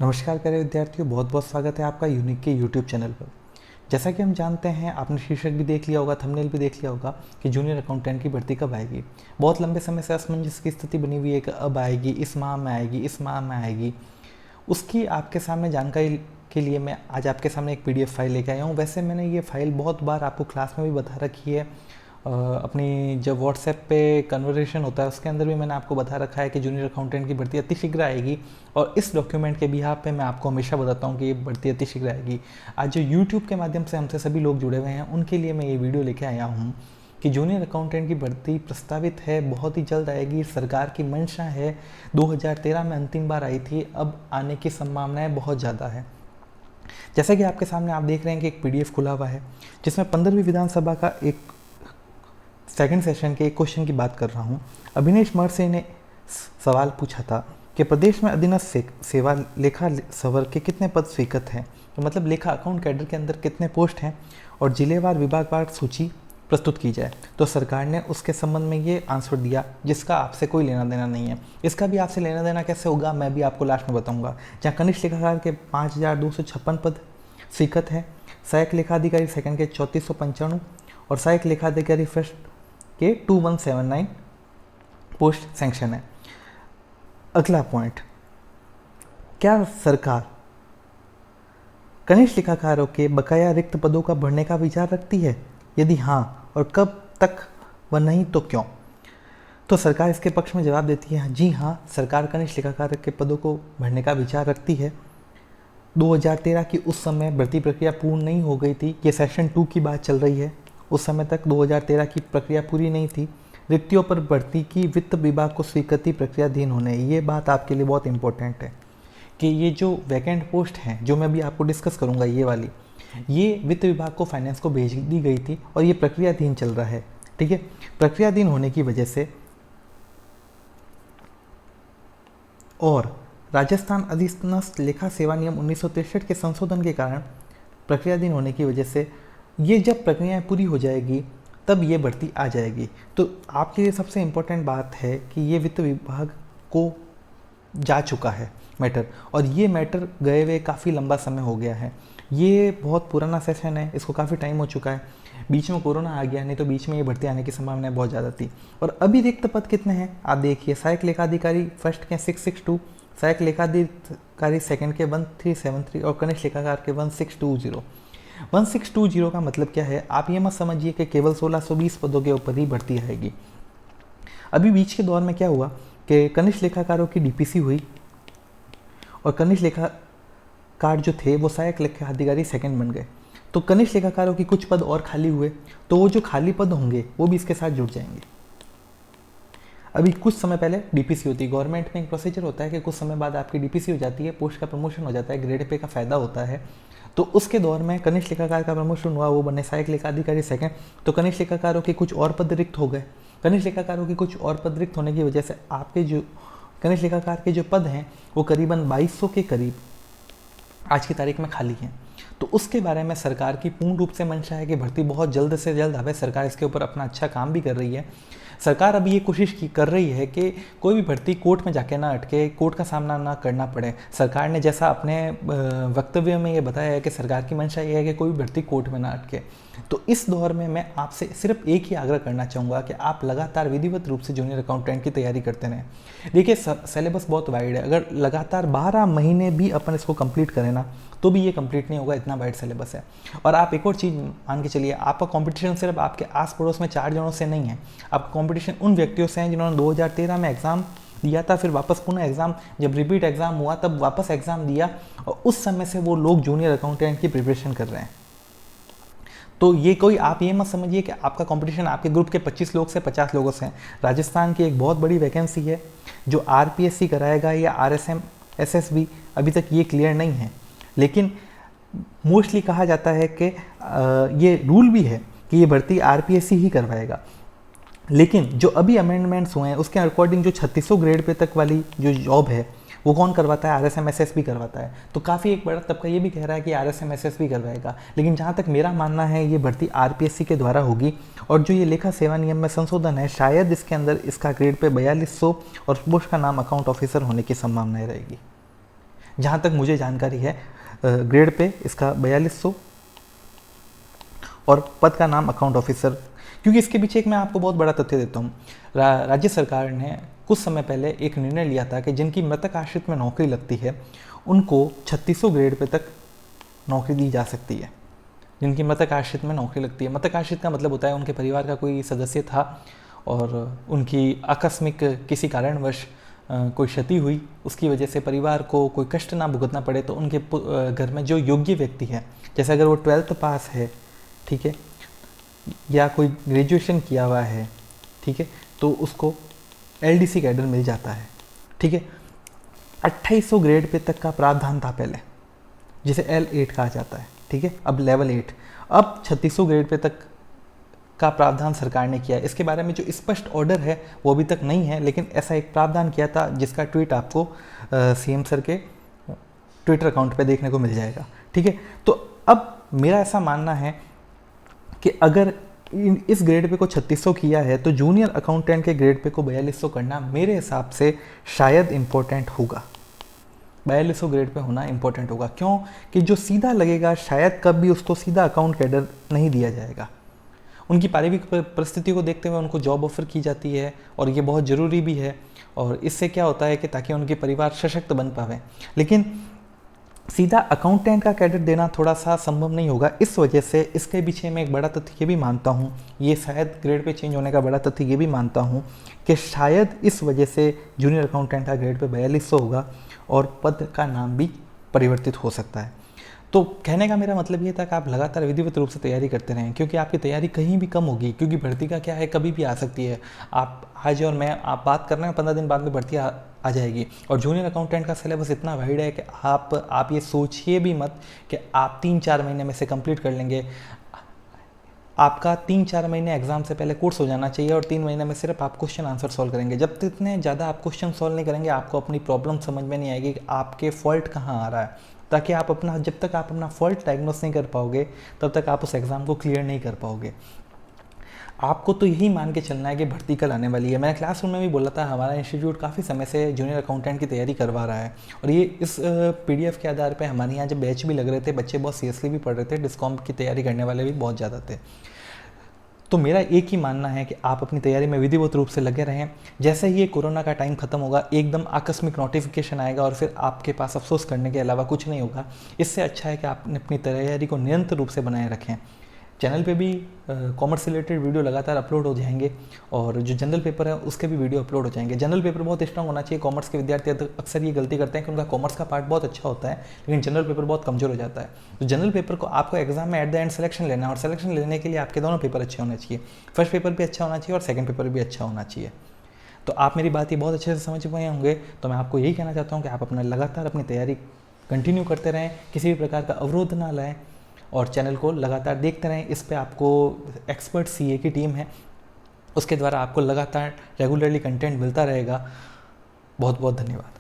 नमस्कार प्यारे विद्यार्थियों, बहुत बहुत स्वागत है आपका यूनिक के यूट्यूब चैनल पर। जैसा कि हम जानते हैं, आपने शीर्षक भी देख लिया होगा, थंबनेल भी देख लिया होगा कि जूनियर अकाउंटेंट की भर्ती कब आएगी। बहुत लंबे समय से असमंजस की स्थिति बनी हुई है कि अब आएगी, इस माह में आएगी, इस माह में आएगी। उसकी आपके सामने जानकारी के लिए मैं आज आपके सामने एक पीडीएफ फाइल लेके आया हूँ। वैसे मैंने ये फाइल बहुत बार आपको क्लास में भी बता रखी है, अपनी जब व्हाट्सएप पे कन्वर्सेशन होता है उसके अंदर भी मैंने आपको बता रखा है कि जूनियर अकाउंटेंट की भर्ती अतिशीघ्र आएगी। और इस डॉक्यूमेंट के बिहाफ पे मैं आपको हमेशा बताता हूँ कि ये भर्ती अतिशीघ्र आएगी। आज जो यूट्यूब के माध्यम से हमसे सभी लोग जुड़े हुए हैं उनके लिए मैं ये वीडियो लेके आया हूँ कि जूनियर अकाउंटेंट की भर्ती प्रस्तावित है, बहुत ही जल्द आएगी। सरकार की मंशा है, 2013 में अंतिम बार आई थी, अब आने की संभावनाएं बहुत ज़्यादा है। जैसा कि आपके सामने आप देख रहे हैं कि एक पीडीएफ खुला हुआ है जिसमें 15वीं विधानसभा का एक सेकंड सेशन के एक क्वेश्चन की बात कर रहा हूँ। अभिनेश महर्षि ने सवाल पूछा था कि प्रदेश में अधीनस्थ सेवा लेखा सवर के कितने पद स्वीकृत हैं, तो मतलब लेखा अकाउंट कैडर के अंदर कितने पोस्ट हैं और जिलेवार विभागवार सूची प्रस्तुत की जाए। तो सरकार ने उसके संबंध में ये आंसर दिया जिसका आपसे कोई लेना देना नहीं है। इसका भी आपसे लेना देना कैसे होगा मैं भी आपको लास्ट में बताऊंगा। जहाँ कनिष्ठ लेखाकार के 5256 पद स्वीकृत है, सहायक लेखाधिकारी सेकंड के 3495 और सहायक लेखाधिकारी फर्स्ट के 2179 पोस्ट सैंक्शन है। अगला पॉइंट, क्या सरकार कनिष्ठ लेखाकारों के बकाया रिक्त पदों का भरने का विचार रखती है? यदि हाँ, और कब तक व नहीं तो क्यों? तो सरकार इसके पक्ष में जवाब देती है, जी हाँ, सरकार कनिष्ठ लेखाकार के पदों को भरने का विचार रखती है। 2013 की उस समय भर्ती प्रक्रिया पूर्ण नहीं हो गई थी, ये सेशन 2 की बात चल रही है। उस समय तक 2013 की प्रक्रिया पूरी नहीं थी। रिक्तियों पर भर्ती की वित्त विभाग को स्वीकृति प्रक्रियाधीन होने, ये बात आपके लिए बहुत इंपॉर्टेंट है कि ये जो वैकेंट पोस्ट हैं जो मैं अभी आपको डिस्कस करूंगा, ये वाली, ये वित्त विभाग को फाइनेंस को भेज दी गई थी और ये प्रक्रियाधीन चल रहा है। ठीक है, प्रक्रियाधीन होने की वजह से और राजस्थान अधीनस्थ लेखा सेवा नियम 1963 के संशोधन के कारण प्रक्रियाधीन होने की वजह से ये जब प्रक्रियाएं पूरी हो जाएगी तब ये भर्ती आ जाएगी। तो आपके लिए सबसे इम्पोर्टेंट बात है कि ये वित्त विभाग को जा चुका है मैटर, और ये मैटर गए हुए काफ़ी लंबा समय हो गया है। ये बहुत पुराना सेशन है, इसको काफ़ी टाइम हो चुका है। बीच में कोरोना आ गया, नहीं तो बीच में ये भर्ती आने की संभावना बहुत ज़्यादा थी। और अभी रिक्त पद कितने हैं आप देखिए, सहायक लेखाधिकारी फर्स्ट के 662, सहायक लेखाधिकारी सेकंड के 1373 और कनिष्ठ लेखाकार के 1620। 1620 का मतलब क्या है, आप ये मत समझिए कि केवल 1620 पदों के ऊपर ही भर्ती आएगी। अभी बीच के दौर में क्या हुआ कि कनिष्ठ लेखाकारों की डीपीसी हुई और कनिष्ठ लेखाकार जो थे वो सहायक लेखाधिकारी सेकंड बन गए। तो कनिष्ठ लेखाकारों की कुछ पद और खाली हुए, तो वो जो खाली पद होंगे वो भी इसके साथ जुड़ जाएंगे। अभी कुछ समय पहले डीपीसी होती है, गवर्नमेंट में एक प्रोसीजर होता है कि कुछ समय बाद आपकी डीपीसी हो जाती है, पोस्ट का प्रमोशन हो जाता है, ग्रेड पे का फायदा होता है। तो उसके दौर में कनिष्ठ लेखाकार का प्रमोशन हुआ, वो बने सहायक लेखाधिकारी सेकंड। तो कनिष्ठ लेखाकारों के कुछ और पद रिक्त हो गए। कनिष्ठ लेखाकारों के कुछ और पद रिक्त होने की वजह से आपके जो कनिष्ठ लेखाकार के जो पद हैं वो करीबन 2200 के करीब आज की तारीख में खाली हैं। तो उसके बारे में सरकार की पूर्ण रूप से मंशा है कि भर्ती बहुत जल्द से जल्द आवे। सरकार इसके ऊपर अपना अच्छा काम भी कर रही है। सरकार अभी ये कोशिश कर रही है कि कोई भी भर्ती कोर्ट में जाके ना अटके, कोर्ट का सामना ना करना पड़े। सरकार ने जैसा अपने वक्तव्य में ये बताया है कि सरकार की मंशा ये है कि कोई भी भर्ती कोर्ट में ना अटके। तो इस दौर में मैं आपसे सिर्फ एक ही आग्रह करना चाहूँगा कि आप लगातार विधिवत रूप से जूनियर अकाउंटेंट की तैयारी करते रहें। देखिए, सिलेबस बहुत वाइड है, अगर लगातार 12 महीने भी अपन इसको कंप्लीट करें ना तो भी ये कंप्लीट नहीं होगा, इतना वाइड सिलेबस है। और आप एक और चीज़ मान के चलिए, आपका कंपटीशन सिर्फ आपके आस पड़ोस में 4 जनों से नहीं है, आपका कंपटीशन उन व्यक्तियों से हैं जिन्होंने 2013 में एग्ज़ाम दिया था, फिर वापस पुनः एग्ज़ाम, जब रिपीट एग्ज़ाम हुआ तब वापस एग्ज़ाम दिया, और उस समय से वो लोग जूनियर अकाउंटेंट की प्रिपरेशन कर रहे हैं। तो ये कोई आप ये मत समझिए कि आपका कंपटीशन आपके ग्रुप के 25 लोग से 50 लोगों से है। राजस्थान की एक बहुत बड़ी वैकेंसी है जो आरपीएससी कराएगा या आरएसएम एसएसबी, अभी तक ये क्लियर नहीं है, लेकिन मोस्टली कहा जाता है कि ये रूल भी है कि ये भर्ती आरपीएससी ही करवाएगा। लेकिन जो अभी अमेंडमेंट्स हुए हैं उसके अकॉर्डिंग जो 3600 ग्रेड पे तक वाली जो जॉब है वो कौन करवाता है? आरएसएम एसएसबी करवाता है। तो काफ़ी एक बड़ा तबका ये भी कह रहा है कि आरएसएम एसएसबी करवाएगा, लेकिन जहाँ तक मेरा मानना है ये भर्ती आरपीएससी के द्वारा होगी। और जो ये लेखा सेवा नियम में संशोधन है, शायद इसके अंदर इसका ग्रेड पे 4200 और पोस्ट का नाम अकाउंट ऑफिसर होने की संभावनाएं रहेगी। जहाँ तक मुझे जानकारी है ग्रेड पे इसका 4200 और पद का नाम अकाउंट ऑफिसर। क्योंकि इसके पीछे एक मैं आपको बहुत बड़ा तथ्य देता हूँ। राज्य सरकार ने कुछ समय पहले एक निर्णय लिया था कि जिनकी मृतक आश्रित में नौकरी लगती है उनको 3600 ग्रेड पे तक नौकरी दी जा सकती है। जिनकी मृतक आश्रित में नौकरी लगती है, मृतक आश्रित का मतलब होता है उनके परिवार का कोई सदस्य था और उनकी आकस्मिक किसी कारणवश कोई क्षति हुई, उसकी वजह से परिवार को कोई कष्ट ना भुगतना पड़े, तो उनके घर में जो योग्य व्यक्ति है, जैसे अगर वो 12th पास है, ठीक है, या कोई ग्रेजुएशन किया हुआ है, ठीक है, तो उसको LDC कैडर मिल जाता है। ठीक है, 2800 ग्रेड पे तक का प्रावधान था पहले, जिसे L8 कहा जाता है। ठीक है, अब लेवल 8, अब 3600 ग्रेड पे तक का प्रावधान सरकार ने किया है। इसके बारे में जो स्पष्ट ऑर्डर है वो अभी तक नहीं है, लेकिन ऐसा एक प्रावधान किया था जिसका ट्वीट आपको CM सर के ट्विटर अकाउंट पे देखने को मिल जाएगा। ठीक है, तो अब मेरा ऐसा मानना है कि अगर इस ग्रेड पे को 3600 किया है तो जूनियर अकाउंटेंट के ग्रेड पे को 4200 करना मेरे हिसाब से शायद इम्पोर्टेंट होगा। 4200 ग्रेड पे होना इम्पोर्टेंट होगा, क्यों कि जो सीधा लगेगा शायद कभी उसको सीधा अकाउंट कैडर नहीं दिया जाएगा। उनकी पारिवारिक परिस्थिति को देखते हुए उनको जॉब ऑफर की जाती है और ये बहुत ज़रूरी भी है, और इससे क्या होता है कि ताकि उनके परिवार सशक्त बन पावे। लेकिन सीधा अकाउंटेंट का कैडर देना थोड़ा सा संभव नहीं होगा। इस वजह से इसके पीछे मैं एक बड़ा तथ्य ये भी मानता हूँ, ये शायद ग्रेड पे चेंज होने का बड़ा तथ्य ये भी मानता हूँ कि शायद इस वजह से जूनियर अकाउंटेंट का ग्रेड पे 4200 होगा और पद का नाम भी परिवर्तित हो सकता है। तो कहने का मेरा मतलब ये था कि आप लगातार विधिवत रूप से तैयारी करते रहें, क्योंकि आपकी तैयारी कहीं भी कम होगी, क्योंकि भर्ती का क्या है, कभी भी आ सकती है। आप आज और मैं आप बात कर रहे हैं, 15 दिन बाद में भर्ती आ जाएगी। और जूनियर अकाउंटेंट का सिलेबस इतना वाइड है कि आप ये सोचिए भी मत कि आप 3-4 महीने में से कंप्लीट कर लेंगे। आपका 3-4 महीने एग्जाम से पहले कोर्स हो जाना चाहिए और 3 महीने में सिर्फ आप क्वेश्चन आंसर सॉल्व करेंगे। जब तक इतने ज़्यादा आप क्वेश्चन सॉल्व नहीं करेंगे, आपको अपनी प्रॉब्लम समझ में नहीं आएगी कि आपके फॉल्ट कहाँ आ रहा है, ताकि आप अपना जब तक आप अपना फॉल्ट डायग्नोस नहीं कर पाओगे तब तक आप उस एग्ज़ाम को क्लियर नहीं कर पाओगे। आपको तो यही मान के चलना है कि भर्ती कल आने वाली है। मैंने क्लासरूम में भी बोला था, हमारा इंस्टीट्यूट काफ़ी समय से जूनियर अकाउंटेंट की तैयारी करवा रहा है, और ये इस PDF के आधार पे हमारे यहाँ जब बैच भी लग रहे थे, बच्चे बहुत सीरियसली भी पढ़ रहे थे, डिस्कॉम की तैयारी करने वाले भी बहुत ज़्यादा थे। तो मेरा एक ही मानना है कि आप अपनी तैयारी में विधिवत रूप से लगे रहें। जैसे ही ये कोरोना का टाइम खत्म होगा, एकदम आकस्मिक नोटिफिकेशन आएगा और फिर आपके पास अफसोस करने के अलावा कुछ नहीं होगा। इससे अच्छा है कि आप अपनी तैयारी को निरंतर रूप से बनाए रखें। चैनल पे भी कॉमर्स से रिलेटेड वीडियो लगातार अपलोड हो जाएंगे, और जो जनरल पेपर है उसके भी वीडियो अपलोड हो जाएंगे। जनरल पेपर बहुत स्ट्रांग होना चाहिए। कॉमर्स के विद्यार्थी अक्सर ये गलती करते हैं कि उनका कॉमर्स का पार्ट बहुत अच्छा होता है, लेकिन जनरल पेपर बहुत कमजोर हो जाता है। तो जनरल पेपर को आपको एग्जाम में एट द एंड सिलेक्शन लेना है, और सिलेक्शन लेने के लिए आपके दोनों पेपर अच्छे होने चाहिए। फर्स्ट पेपर भी अच्छा होना चाहिए और सेकंड पेपर भी अच्छा होना चाहिए। तो आप मेरी बात ये बहुत अच्छे से समझ पाए होंगे। तो मैं आपको यही कहना चाहता हूँ कि आप अपना लगातार अपनी तैयारी कंटिन्यू करते रहें, किसी भी प्रकार का अवरोध ना लाएं, और चैनल को लगातार देखते रहें। इस पे आपको एक्सपर्ट CA की टीम है, उसके द्वारा आपको लगातार रेगुलरली कंटेंट मिलता रहेगा। बहुत बहुत धन्यवाद।